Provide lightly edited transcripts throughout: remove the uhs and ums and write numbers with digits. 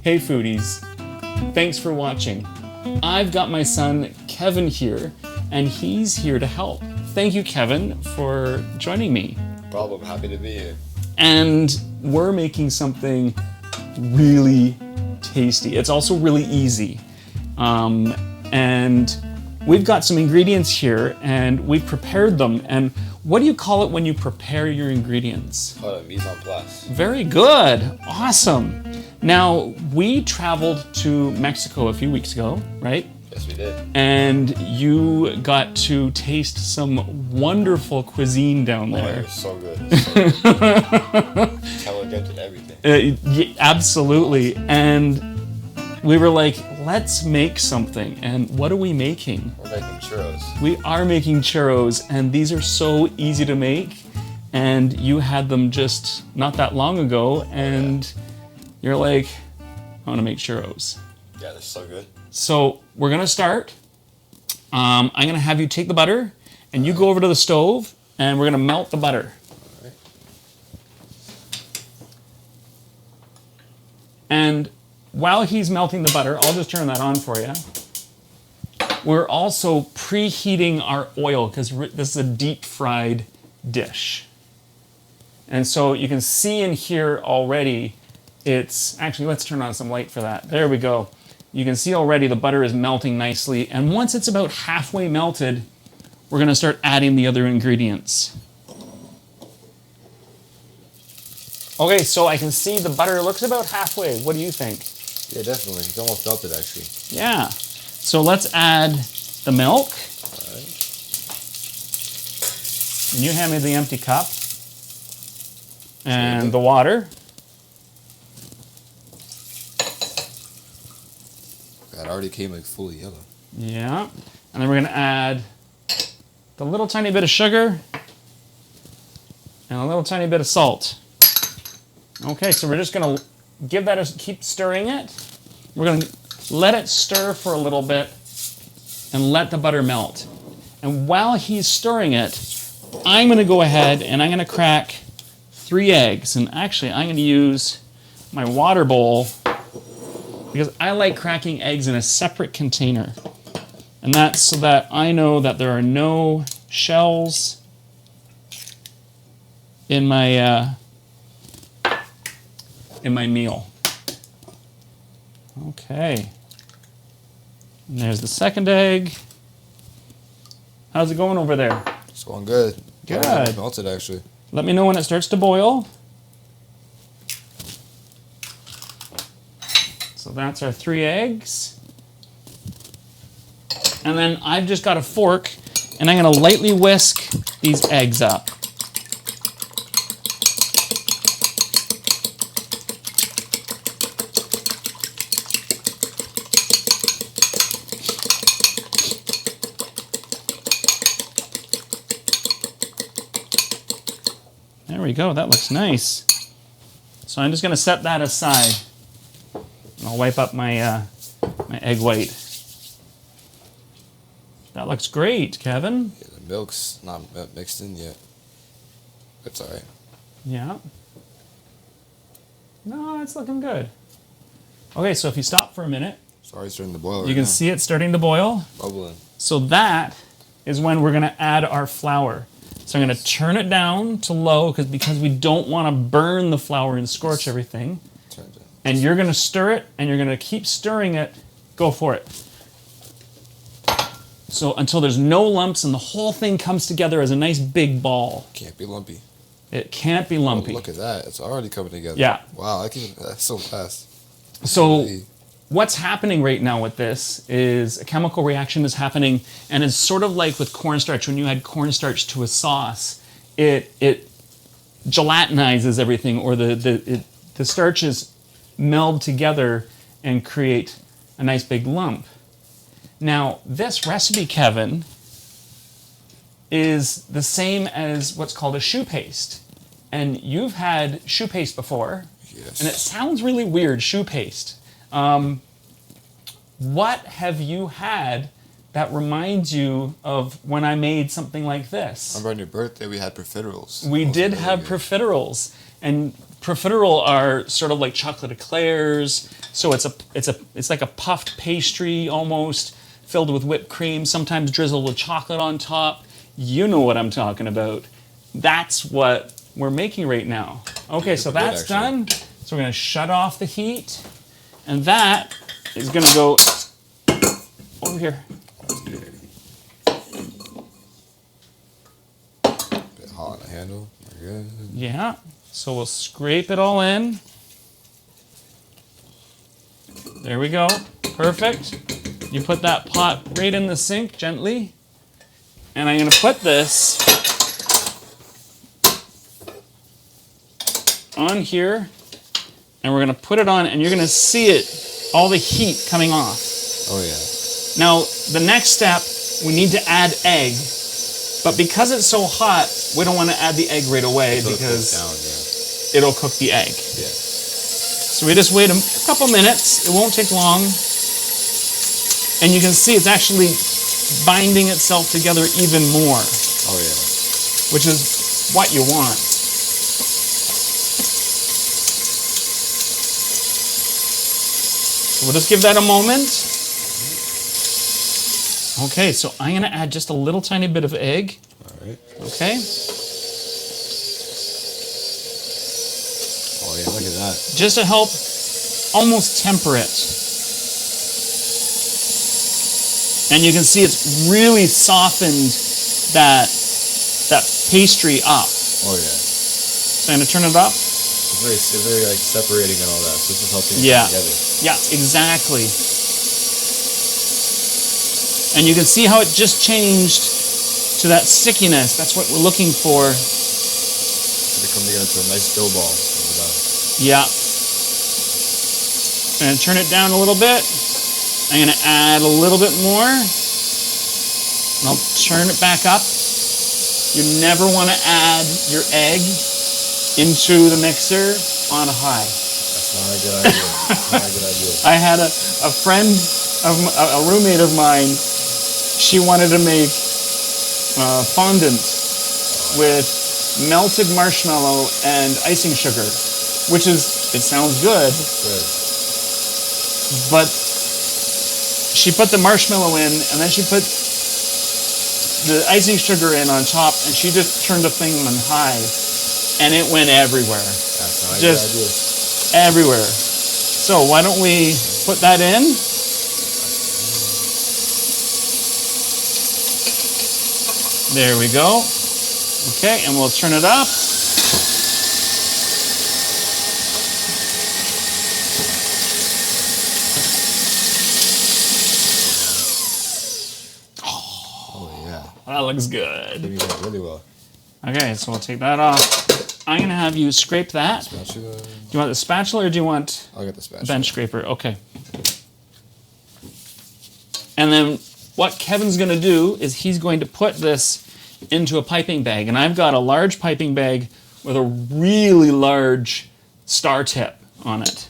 Hey foodies, thanks for watching. I've got my son Kevin here, and he's here to help. Thank you, Kevin, for joining me. No problem, happy to be here. And we're making something really tasty. It's also really easy. And we've got some ingredients here, and we've prepared them. And what do you call it when you prepare your ingredients? Mise en place. Very good. Awesome. Now, we traveled to Mexico a few weeks ago, right? Yes, we did. And you got to taste some wonderful cuisine down Oh, it there. was so good. Intelligent and everything. Yeah, absolutely. And we were like, let's make something. And what are we making? We're making churros. We are making churros, and these are so easy to make. And you had them just not that long ago, and you're like, I want to make churros. Yeah, they're so good. So we're gonna start. I'm gonna have you take the butter, and you go over to the stove, and we're gonna melt the butter. All right. And while he's melting the butter, I'll just turn that on for you. We're also preheating our oil because this is a deep fried dish. And so you can see in here already, it's, actually let's turn on some light for that. There we go. You can see already the butter is melting nicely. And once it's about halfway melted, we're gonna start adding the other ingredients. Okay, so I can see the butter looks about halfway. What do you think? Yeah, definitely. It's almost melted, actually. Yeah. So let's add the milk. All right. And you hand me the empty cup. And the water. That already came like fully yellow. Yeah. And then we're going to add the little tiny bit of sugar and a little tiny bit of salt. Okay, so we're just going to give that keep stirring it. We're going to let it stir for a little bit and let the butter melt. And while he's stirring it, I'm going to go ahead and I'm going to crack 3 eggs. And actually, I'm going to use my water bowl because I like cracking eggs in a separate container. And that's so that I know that there are no shells in my meal. Okay. And there's the second egg. How's it going over there? It's going good. Good. It's melted, actually. Let me know when it starts to boil. So that's our 3 eggs. And then I've just got a fork, and I'm going to lightly whisk these eggs up. There we go, that looks nice. So I'm just gonna set that aside. And I'll wipe up my my egg white. That looks great, Kevin. Yeah, the milk's not mixed in yet. That's all right. Yeah. No, it's looking good. Okay, so if you stop for a minute, It's already starting to boil. you can see it starting to boil. Bubbling. So that is when we're gonna add our flour. So I'm going to turn it down to low because we don't want to burn the flour and scorch everything. And you're going to stir it, and you're going to keep stirring it. Go for it. So until there's no lumps and the whole thing comes together as a nice big ball. Can't be lumpy. It can't be lumpy. Oh, look at that. It's already coming together. Yeah. Wow, that's so fast. So what's happening right now with this is a chemical reaction is happening, and it's sort of like with cornstarch. When you add cornstarch to a sauce, it gelatinizes everything, or the starches meld together and create a nice big lump. Now, this recipe, Kevin, is the same as what's called a choux paste. And you've had choux paste before. Yes. And it sounds really weird, choux paste. What have you had that reminds you of when I made something like this? Remember on your birthday we had profiteroles. We did have profiteroles. And profiterole are sort of like chocolate eclairs. So it's like a puffed pastry almost, filled with whipped cream, sometimes drizzled with chocolate on top. You know what I'm talking about. That's what we're making right now. Okay, so that's done. So we're gonna shut off the heat, and that is gonna go over here. Bit hot on the handle. We're good. Yeah. So we'll scrape it all in. There we go. Perfect. You put that pot right in the sink gently. And I'm going to put this on here. And we're going to put it on, and you're going to see it, all the heat coming off. Oh, yeah. Now, the next step, we need to add egg. But because it's so hot, we don't want to add the egg right away because it'll cook the egg. Yeah. So we just wait a couple minutes. It won't take long. And you can see it's actually binding itself together even more. Oh, yeah. Which is what you want. So we'll just give that a moment. Okay, so I'm going to add just a little tiny bit of egg. All right. Okay. Oh, yeah, look at that. Just to help almost temper it. And you can see it's really softened that pastry up. Oh, yeah. So I'm going to turn it up. It's very like separating and all that. So this is helping it Yeah. come together. Yeah, exactly. And you can see how it just changed to that stickiness. That's what we're looking for. They come together to a nice dough ball. Yeah. And turn it down a little bit. I'm going to add a little bit more. And I'll turn it back up. You never want to add your egg into the mixer on high. That's not a good idea. That's not a good idea. I had a friend, a roommate of mine, she wanted to make fondant with melted marshmallow and icing sugar, which it sounds good, but she put the marshmallow in and then she put the icing sugar in on top, and she just turned the thing on high, and it went everywhere. That's not a Just good idea. everywhere. So why don't we put that in? There we go. Okay, and we'll turn it up. Oh, yeah. That looks good. Cooking it really well. Okay, so we'll take that off. I'm going to have you scrape that. Spatula. Do you want the spatula or do you want I'll get the spatula. bench scraper? Okay. And then what Kevin's going to do is he's going to put this into a piping bag. And I've got a large piping bag with a really large star tip on it.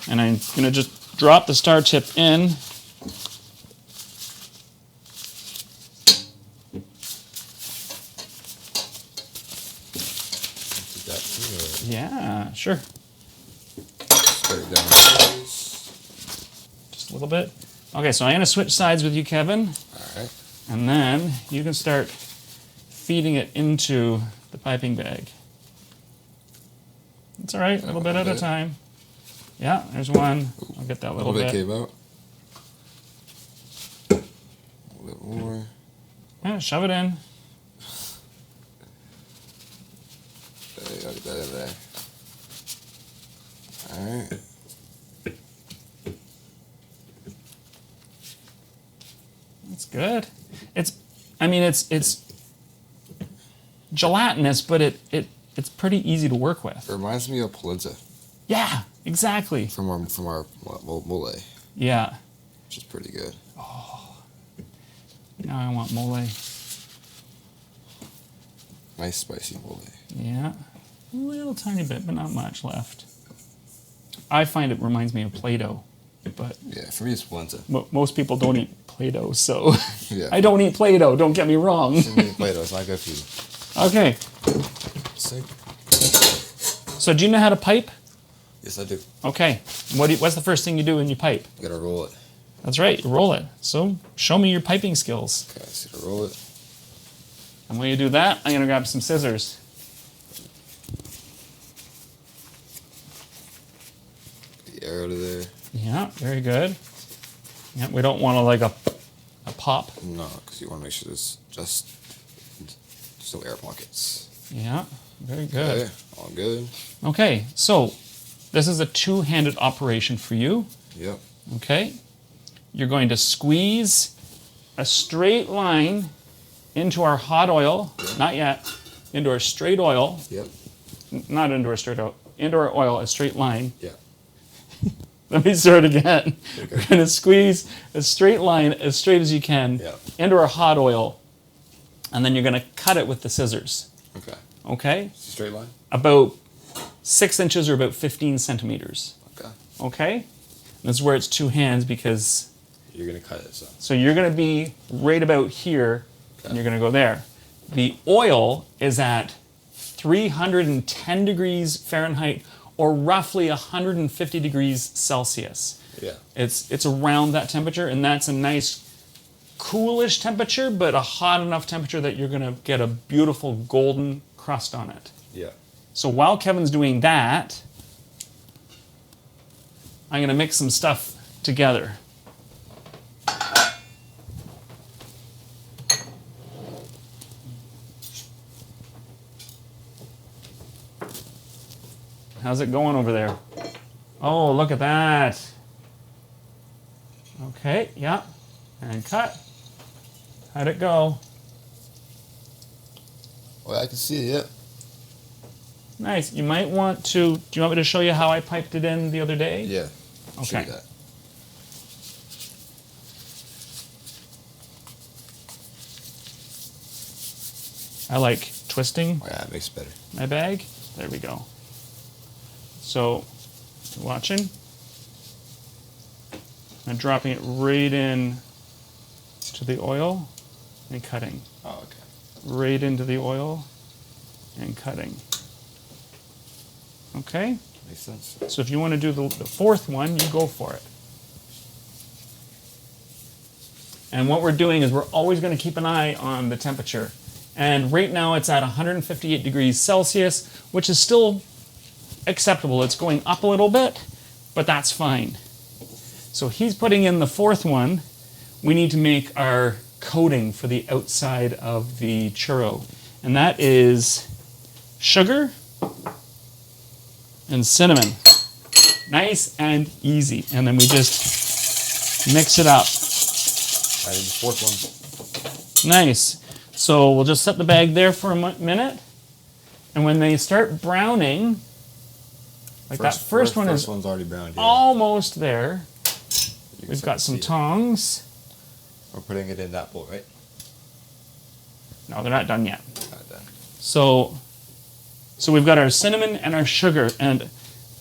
And I'm going to just drop the star tip in. That too, Yeah, sure. straight down. Just a little bit. Okay, so I'm going to switch sides with you, Kevin. All right. And then you can start feeding it into the piping bag. It's all right, a little bit at a time. Yeah, there's one. I'll get that A little little bit bit. came out. A little bit more. Yeah, shove it in. There you go, get that in there. All right. It's good. It's gelatinous, but it's pretty easy to work with. It reminds me of polenta Yeah, exactly. from our mole, Yeah. which is pretty good. Now I want mole. Nice spicy mole. Yeah. A little tiny bit, but not much left. I find it reminds me of Play-Doh, but Yeah, for me it's polenta. most people don't eat Play-Doh, so Yeah. I don't eat Play-Doh, don't get me wrong. Shouldn't eat Play-Doh, it's not good for you. Okay, Sick. So do you know how to pipe? Yes, I do. Okay. What's the first thing you do when you pipe? You gotta roll it. That's right, you roll it. So show me your piping skills. Okay, so you gotta roll it. And when you do that, I'm gonna grab some scissors. Get the air out of there. Yeah, very good. Yeah, we don't want to like a pop. No, because you want to make sure there's no air pockets. Yeah, very good. Okay, all good. Okay, so this is a two-handed operation for you. Yep. Okay, you're going to squeeze a straight line into our hot oil. Yep. Not yet. Into our straight oil. Yep. Not into our straight oil. Into our oil, a straight line. Yeah. Let me start again. Okay. We're going to squeeze a straight line as straight as you can into our hot oil, and then you're going to cut it with the scissors. Okay. Okay? It's a straight line? About 6 inches or about 15 centimeters. Okay. Okay? And this is where it's two hands because... You're going to cut it, so. So you're going to be right about here, and you're going to go there. The oil is at 310 degrees Fahrenheit, or roughly 150 degrees Celsius. Yeah. It's around that temperature, and that's a nice coolish temperature, but a hot enough temperature that you're gonna get a beautiful golden crust on it. Yeah. So while Kevin's doing that, I'm gonna mix some stuff together. How's it going over there? Oh, look at that. Okay, yeah. And cut. How'd it go? Well, I can see it, yeah. Nice. You might want to... Do you want me to show you how I piped it in the other day? Yeah. Okay. Show me that. I like twisting Oh, yeah, it makes it better. my bag. There we go. So, watching. I'm dropping it right in to the oil and cutting. Oh, okay. Right into the oil and cutting. Okay? Makes sense. So if you want to do the fourth one, you go for it. And what we're doing is we're always going to keep an eye on the temperature. And right now it's at 158 degrees Celsius, which is still acceptable. It's going up a little bit, but that's fine. So he's putting in the fourth one. We need to make our coating for the outside of the churro. And that is sugar and cinnamon. Nice and easy. And then we just mix it up. I did the fourth one. Nice. So we'll just set the bag there for a minute. And when they start browning, like that first one is one's already browned, yeah. almost there. You We've can got some see it. tongs. We're putting it in that bowl, right? No, they're not done yet. Not done. So we've got our cinnamon and our sugar, and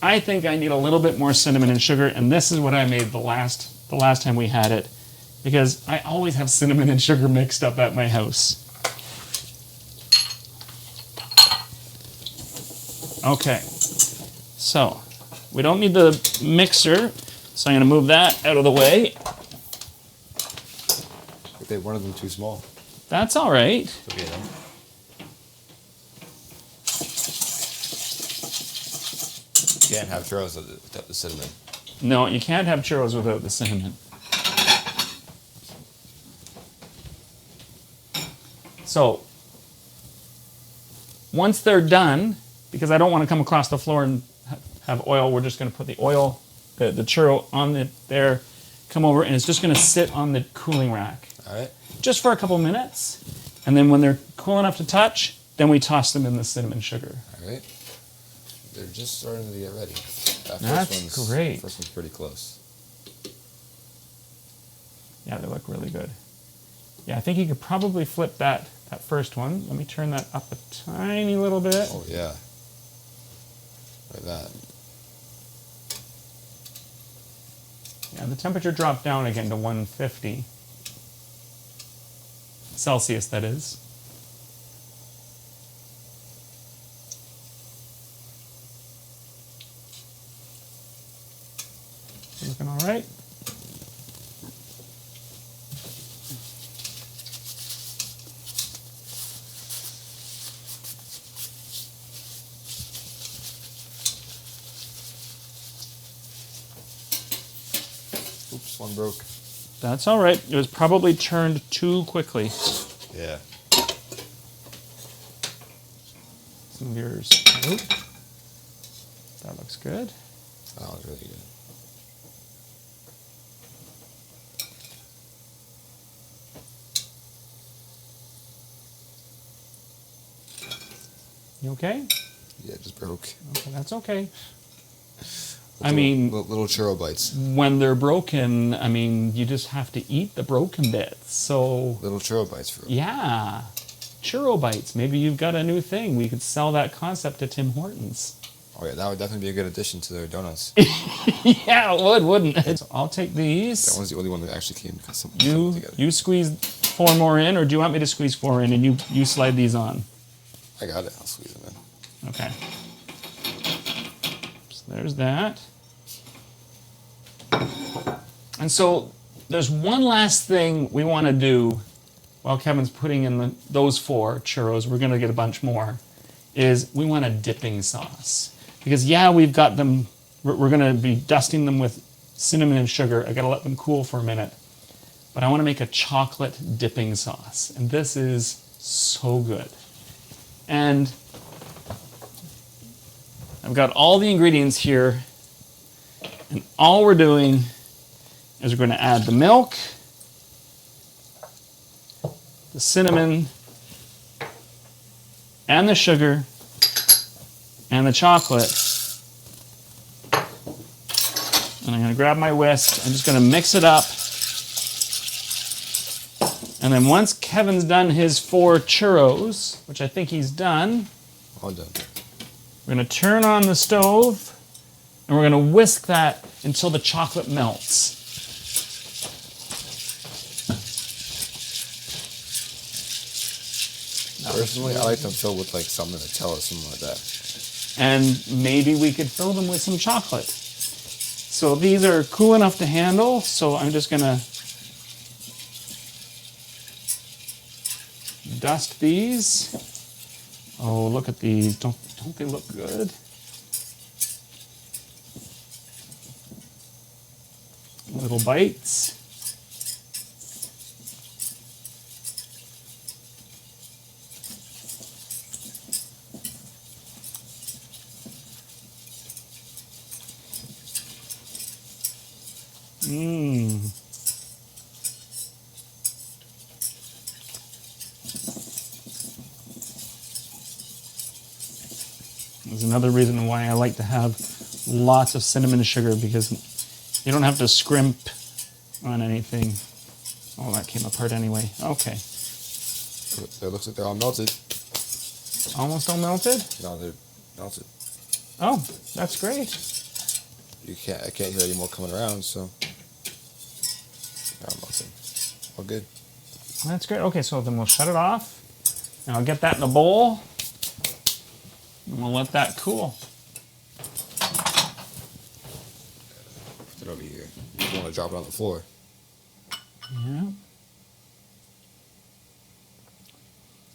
I think I need a little bit more cinnamon and sugar, and this is what I made the last time we had it, because I always have cinnamon and sugar mixed up at my house. Okay, so we don't need the mixer, so I'm going to move that out of the way. Okay, one of them too small. That's all right. Okay, then. You can't have churros without the cinnamon. No, you can't have churros without the cinnamon. So, once they're done, because I don't want to come across the floor and have oil, we're just going to put the oil, the churro on there, come over, and it's just going to sit on the cooling rack. All right. Just for a couple minutes. And then when they're cool enough to touch, then we toss them in the cinnamon sugar. All right. They're just starting to get ready. That's great. First one's pretty close. Yeah, they look really good. Yeah, I think you could probably flip that first one. Let me turn that up a tiny little bit. Oh, yeah. Like that. Yeah, the temperature dropped down again to 150. Celsius, that is. Looking all right. Oops, one broke. That's all right. It was probably turned too quickly. Yeah. Some of yours. Oop. That looks good. That was really good. You okay? Yeah, it just broke. Okay, that's okay. I mean, little churro bites. when they're broken, I mean, you just have to eat the broken bits. So, Little churro bites for yeah. Churro bites. Maybe you've got a new thing. We could sell that concept to Tim Hortons. Oh yeah, that would definitely be a good addition to their donuts. Yeah, it would, wouldn't it? So I'll take these. That one's the only one that actually came You together. you squeeze 4 more in, or do you want me to squeeze 4 in and you slide these on? I got it. I'll squeeze them in. Okay. So there's that. And so there's one last thing we want to do while Kevin's putting in those 4 churros. We're going to get a bunch more. Is we want a dipping sauce. Because yeah, we've got them, we're going to be dusting them with cinnamon and sugar. I got to let them cool for a minute. But I want to make a chocolate dipping sauce. And this is so good. And I've got all the ingredients here. And all we're doing is we're going to add the milk, the cinnamon, and the sugar, and the chocolate. And I'm going to grab my whisk. I'm just going to mix it up. And then once Kevin's done his 4 churros, which I think he's done, All done. we're going to turn on the stove, and we're going to whisk that until the chocolate melts. Personally, I like them filled with like some Nutella, something like that. And maybe we could fill them with some chocolate. So these are cool enough to handle, so I'm just going to dust these. Oh, look at these. Don't they look good? Little bites. Mmm. There's another reason why I like to have lots of cinnamon sugar, because you don't have to scrimp on anything. Oh, that came apart anyway. Okay. It looks like they're all melted. Almost all melted? No, they're melted. Oh, that's great. I can't hear any more coming around, so they're all melted. All good. That's great. Okay, so then we'll shut it off. And I'll get that in a bowl. And we'll let that cool. Put it over here. You don't want to drop it on the floor. Yeah.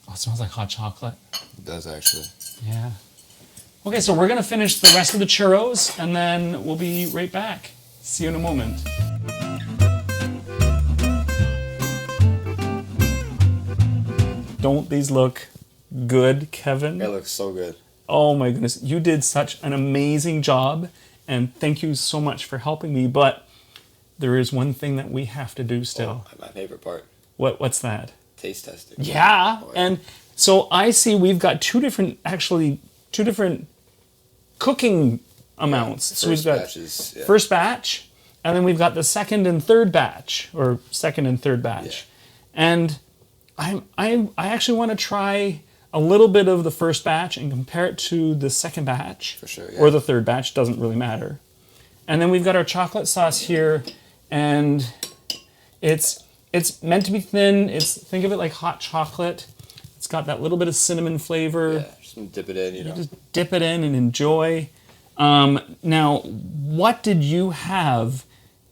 Oh, it smells like hot chocolate. It does actually. Yeah. Okay, so we're going to finish the rest of the churros, and then we'll be right back. See you in a moment. Don't these look good, Kevin? It looks so good. Oh my goodness, you did such an amazing job, and thank you so much for helping me, but there is one thing that we have to do still. Oh, my favorite part. What's that? Taste testing. Yeah, Oh, and so I see we've got two different cooking amounts. So we've got batches, yeah. first batch, and then we've got the second and third batch. Yeah. And I actually want to try a little bit of the first batch and compare it to the second batch. For sure, yeah. Or the third batch, doesn't really matter. And then we've got our chocolate sauce here, and it's meant to be thin. Think of it like hot chocolate. It's got that little bit of cinnamon flavor. Yeah, just dip it in, you know. Just dip it in and enjoy. Now, what did you have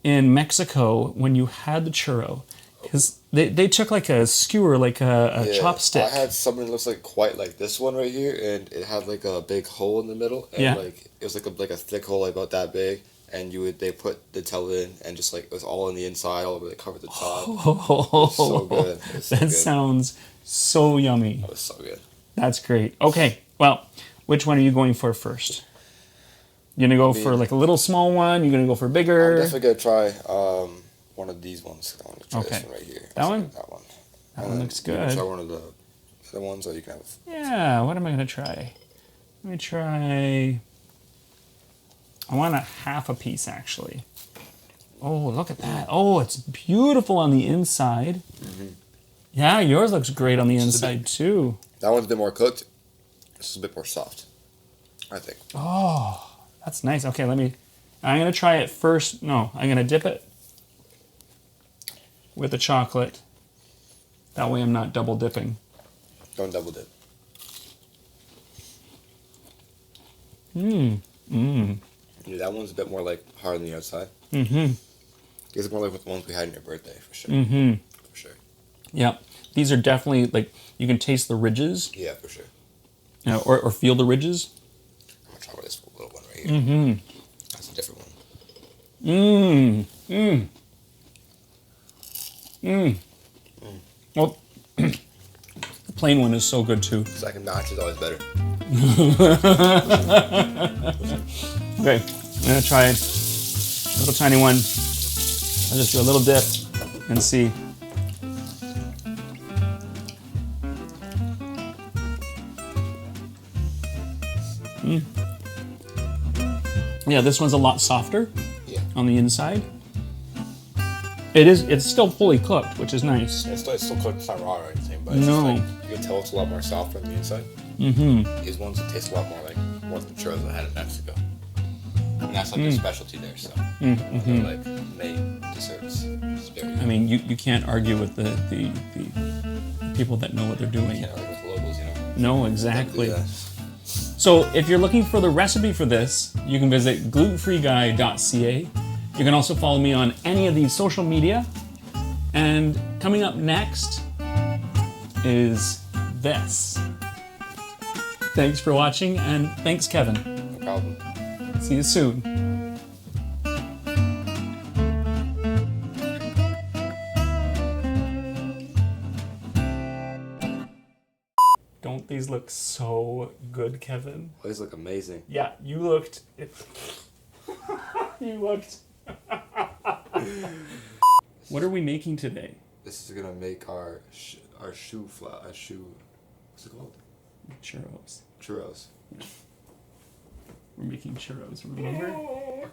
in Mexico when you had the churro, because they took like a skewer, like a chopstick. I had something that looks like quite like this one right here, and it had like a big hole in the middle, and Yeah. like it was like a thick hole like about that big, and they put the tail in, and just like it was all on the inside, all over they covered the top. Oh, So good. It was so that good. sounds so yummy. It was so good. That's great. Okay, well, which one are you going for first? You gonna go for like a little small one? You gonna go for I'm bigger? definitely gonna try one of these ones. I want to try Okay. this one right here. That one? That one. That And one then looks you can good. try one of the other ones that you can have. Yeah, what am I gonna try? Let me try. I want a half a piece actually. Oh, look at that. Oh, it's beautiful on the inside. Mm-hmm. Yeah, yours looks great on the inside too. That one's a bit more cooked. This is a bit more soft, I think. Oh, that's nice. Okay, I'm gonna try it first. No, I'm gonna dip it with the chocolate. That way I'm not double dipping. Don't double dip. Mmm. Mmm. Yeah, that one's a bit more like hard on the outside. Mm-hmm. It's more like the ones we had in your birthday, for sure. Mm-hmm. For sure. Yeah. These are definitely, like, you can taste the ridges. Yeah, for sure. Or feel the ridges. I'm gonna try this little one right here. Mm-hmm. That's a different one. Mmm. Mmm. Mmm. Well, the plain one is so good too. Second notch is always better. Okay, I'm gonna try a little tiny one. I'll just do a little dip and see. Mm. Yeah, this one's a lot softer on the inside. It's still fully cooked, which is nice. It's still cooked, it's not raw or anything, but No. just like, you can tell it's a lot more softer on the inside. Mm-hmm. These ones taste a lot more than churros I had in Mexico. And that's like their specialty there, so they're like made desserts. It's very good. I mean, you can't argue with the people that know what they're doing. You can't argue with the locals, you know. No, exactly. Yeah. So if you're looking for the recipe for this, you can visit glutenfreeguy.ca. You can also follow me on any of these social media. And coming up next is this. Thanks for watching, and thanks, Kevin. No problem. See you soon. Don't these look so good, Kevin? Oh, these look amazing. Yeah, you looked... you looked... What are we making today? This is gonna make our shoe what's it called? Churros. Churros. We're making churros, remember?